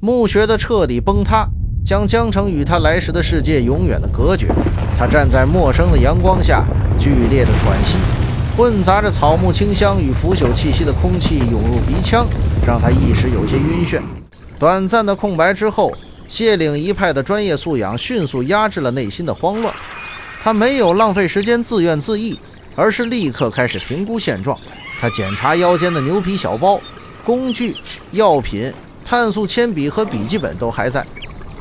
墓穴的彻底崩塌，将江城与他来时的世界永远的隔绝。他站在陌生的阳光下，剧烈的喘息，混杂着草木清香与腐朽气息的空气涌入鼻腔，让他一时有些晕眩。短暂的空白之后，谢岭一派的专业素养迅速压制了内心的慌乱。他没有浪费时间自怨自艾，而是立刻开始评估现状。他检查腰间的牛皮小包，工具、药品、碳素铅笔和笔记本都还在。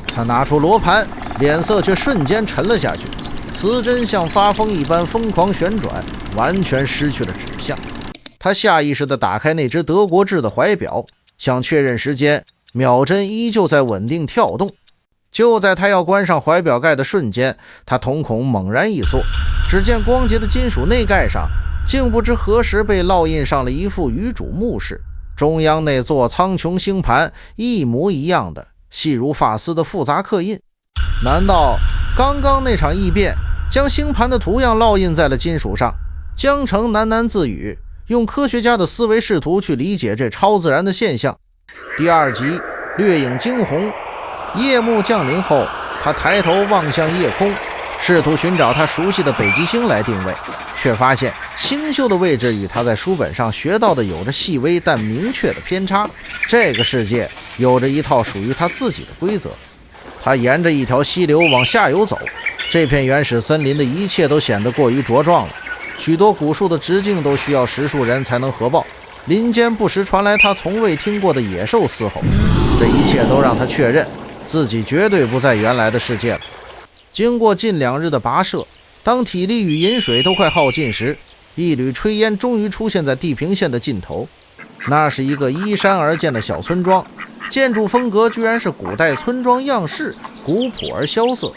他拿出罗盘，脸色却瞬间沉了下去，磁针像发疯一般疯狂旋转，完全失去了指向。他下意识地打开那只德国制的怀表，想确认时间，秒针依旧在稳定跳动。就在他要关上怀表盖的瞬间，他瞳孔猛然一缩，只见光洁的金属内盖上竟不知何时被烙印上了一副遗嘱墓室，中央那座苍穹星盘一模一样的细如发丝的复杂刻印。难道刚刚那场异变将星盘的图样烙印在了金属上？江城喃喃自语，用科学家的思维试图去理解这超自然的现象。第二集掠影惊鸿。夜幕降临后，他抬头望向夜空，试图寻找他熟悉的北极星来定位，却发现星宿的位置与他在书本上学到的有着细微但明确的偏差。这个世界有着一套属于他自己的规则。他沿着一条溪流往下游走，这片原始森林的一切都显得过于茁壮了，许多古树的直径都需要10数人才能合抱，林间不时传来他从未听过的野兽嘶吼，这一切都让他确认自己绝对不在原来的世界了。经过近2日的跋涉，当体力与饮水都快耗尽时，一缕炊烟终于出现在地平线的尽头。那是一个依山而建的小村庄，建筑风格居然是古代村庄样式，古朴而萧瑟。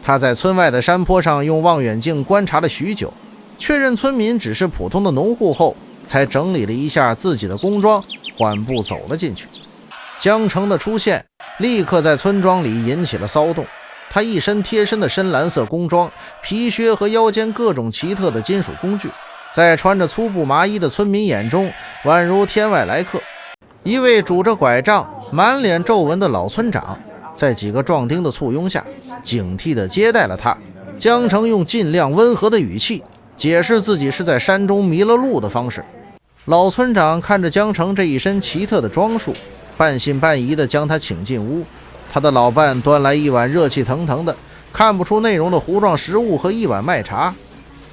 他在村外的山坡上用望远镜观察了许久，确认村民只是普通的农户后，才整理了一下自己的工装，缓步走了进去。江城的出现立刻在村庄里引起了骚动。他一身贴身的深蓝色工装，皮靴和腰间各种奇特的金属工具，在穿着粗布麻衣的村民眼中宛如天外来客。一位拄着拐杖满脸皱纹的老村长在几个壮丁的簇拥下警惕地接待了他。江城用尽量温和的语气解释自己是在山中迷了路的方式。老村长看着江城这一身奇特的装束，半信半疑地将他请进屋。他的老伴端来一碗热气腾腾的看不出内容的糊状食物和一碗麦茶。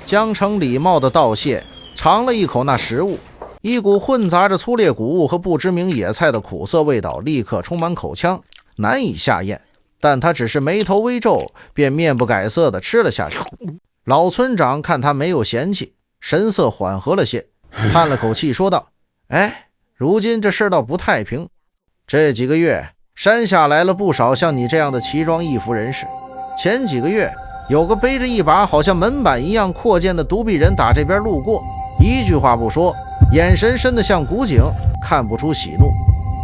江城礼貌地道谢，尝了一口那食物，一股混杂着粗劣谷物和不知名野菜的苦涩味道立刻充满口腔，难以下咽。但他只是眉头微皱，便面不改色地吃了下去。老村长看他没有嫌弃，神色缓和了些，叹了口气说道：如今这世道不太平，这几个月山下来了不少像你这样的奇装异服人士。前几个月有个背着一把好像门板一样阔剑的独臂人打这边路过，一句话不说，眼神深得像古井，看不出喜怒，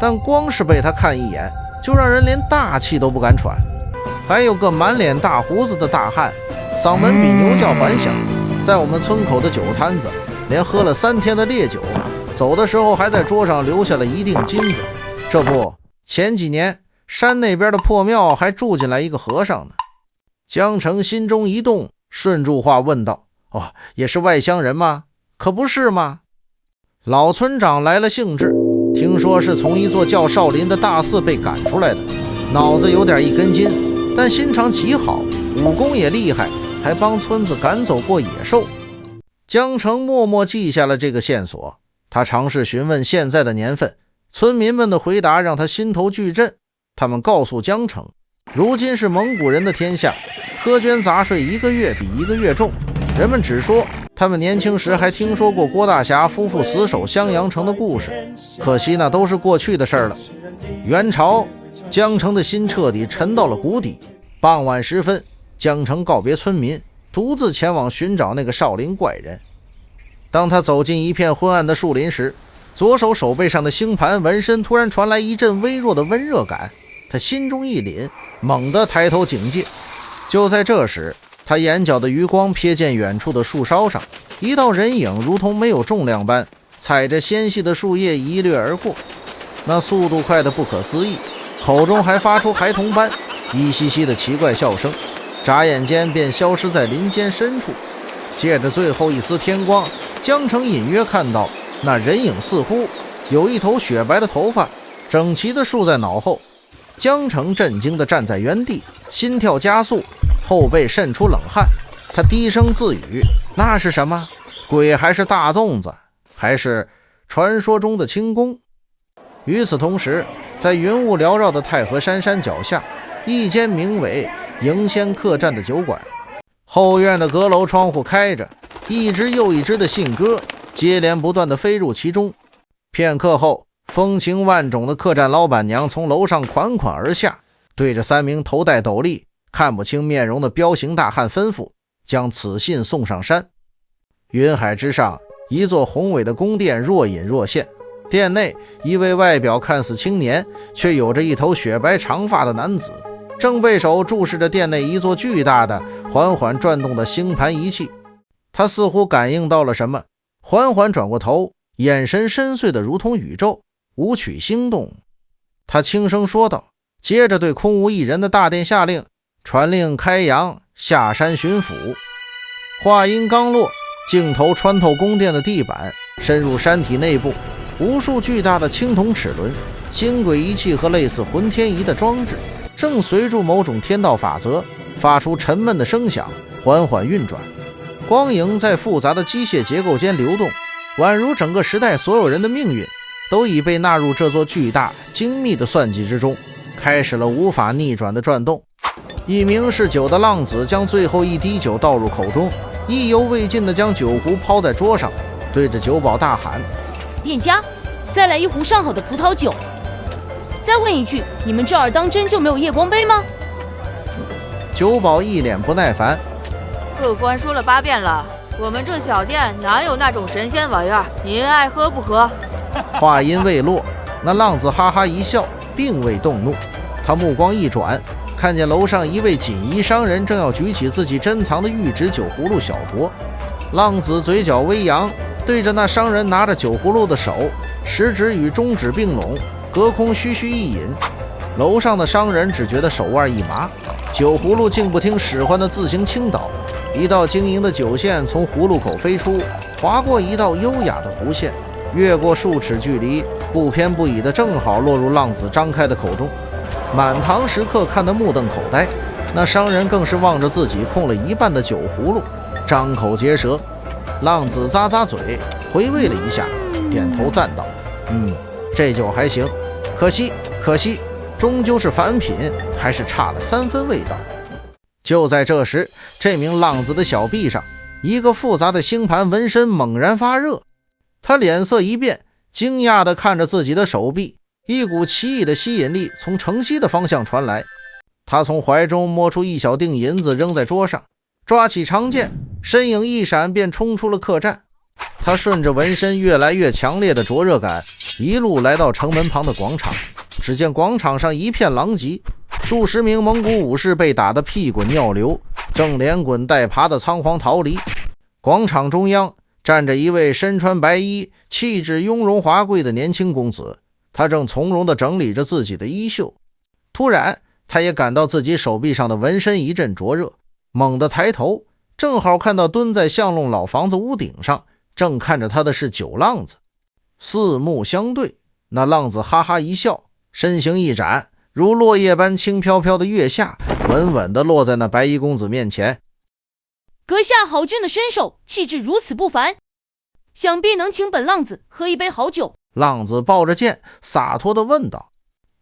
但光是被他看一眼就让人连大气都不敢喘。还有个满脸大胡子的大汉，嗓门比牛叫还响，在我们村口的酒摊子连喝了3天的烈酒，走的时候还在桌上留下了一锭金子。这不，前几年山那边的破庙还住进来一个和尚呢。江城心中一动，顺住话问道：也是外乡人吗？可不是吗？老村长来了兴致，听说是从一座叫少林的大寺被赶出来的，脑子有点一根筋，但心肠极好，武功也厉害，还帮村子赶走过野兽。江城默默记下了这个线索，他尝试询问现在的年份，村民们的回答让他心头巨震。他们告诉江城，如今是蒙古人的天下，苛捐杂税一个月比一个月重。人们只说他们年轻时还听说过郭大侠夫妇死守襄阳城的故事，可惜那都是过去的事了。元朝，江城的心彻底沉到了谷底。傍晚时分，江城告别村民，独自前往寻找那个少林怪人。当他走进一片昏暗的树林时，左手手背上的星盘纹身突然传来一阵微弱的温热感，他心中一凛，猛地抬头警戒。就在这时，他眼角的余光瞥见远处的树梢上，一道人影如同没有重量般踩着纤细的树叶一掠而过，那速度快得不可思议，口中还发出孩童般一嘻嘻的奇怪笑声，眨眼间便消失在林间深处。借着最后一丝天光，江城隐约看到那人影似乎有一头雪白的头发整齐地竖在脑后。江城震惊地站在原地，心跳加速，后背渗出冷汗。他低声自语，那是什么？鬼还是大粽子？还是传说中的轻功？与此同时，在云雾缭绕的太和山脚下，一间名为迎仙客栈的酒馆，后院的阁楼窗户开着，一只又一只的信鸽接连不断地飞入其中。片刻后，风情万种的客栈老板娘从楼上款款而下，对着3名头戴斗笠看不清面容的彪形大汉吩咐，将此信送上山。云海之上，一座宏伟的宫殿若隐若现，殿内一位外表看似青年却有着一头雪白长发的男子正背手注视着殿内一座巨大的缓缓转动的星盘仪器。他似乎感应到了什么，缓缓转过头，眼神深邃的如同宇宙，舞曲星动。他轻声说道，接着对空无一人的大殿下令，传令开阳下山巡抚。话音刚落，镜头穿透宫殿的地板，深入山体内部，无数巨大的青铜齿轮、星轨仪器和类似浑天仪的装置正随着某种天道法则发出沉闷的声响，缓缓运转。光影在复杂的机械结构间流动，宛如整个时代所有人的命运都已被纳入这座巨大精密的算计之中，开始了无法逆转的转动。一名嗜酒的浪子将最后一滴酒倒入口中，意犹未尽地将酒壶抛在桌上，对着酒保大喊，店家，再来一壶上好的葡萄酒。再问一句，你们这儿当真就没有夜光杯吗？酒保一脸不耐烦，客官说了8遍了，我们这小店哪有那种神仙玩意儿，您爱喝不喝？话音未落，那浪子哈哈一笑，并未动怒。他目光一转，看见楼上一位锦衣商人正要举起自己珍藏的玉质酒葫芦小酌。浪子嘴角微扬，对着那商人拿着酒葫芦的手，食指与中指并拢，隔空嘘嘘一饮。楼上的商人只觉得手腕一麻，酒葫芦竟不听使唤的自行倾倒，一道晶莹的酒线从葫芦口飞出，划过一道优雅的弧线，越过数尺距离，不偏不倚的正好落入浪子张开的口中。满堂食客看得目瞪口呆，那商人更是望着自己空了一半的酒葫芦，张口结舌。浪子咂咂嘴，回味了一下，点头赞道，这酒还行，可惜终究是凡品，还是差了3分味道。就在这时，这名浪子的小臂上一个复杂的星盘纹身猛然发热，他脸色一变，惊讶地看着自己的手臂，一股奇异的吸引力从城西的方向传来。他从怀中摸出一小锭银子扔在桌上，抓起长剑，身影一闪便冲出了客栈。他顺着纹身越来越强烈的灼热感，一路来到城门旁的广场。只见广场上一片狼藉，数十名蒙古武士被打得屁滚尿流，正连滚带爬的仓皇逃离。广场中央站着一位身穿白衣、气质雍容华贵的年轻公子，他正从容地整理着自己的衣袖。突然，他也感到自己手臂上的纹身一阵灼热，猛地抬头，正好看到蹲在巷弄老房子屋顶上正看着他的是酒浪子。四目相对，那浪子哈哈一笑，身形一展，如落叶般轻飘飘的月下，稳稳地落在那白衣公子面前。阁下好俊的身手，气质如此不凡，想必能请本浪子喝一杯好酒。浪子抱着剑洒脱地问道。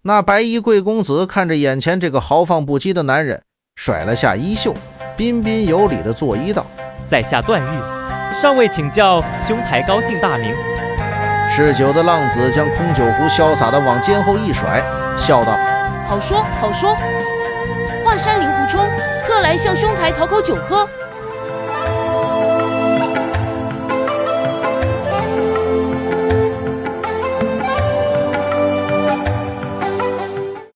那白衣贵公子看着眼前这个豪放不羁的男人，甩了下衣袖，彬彬有礼地作揖道，在下段誉，上尉请教兄台高姓大名。嗜酒的浪子将空酒壶潇洒地往肩后一甩，笑道，好说好说，华山灵狐冲，特来向兄台讨口酒喝。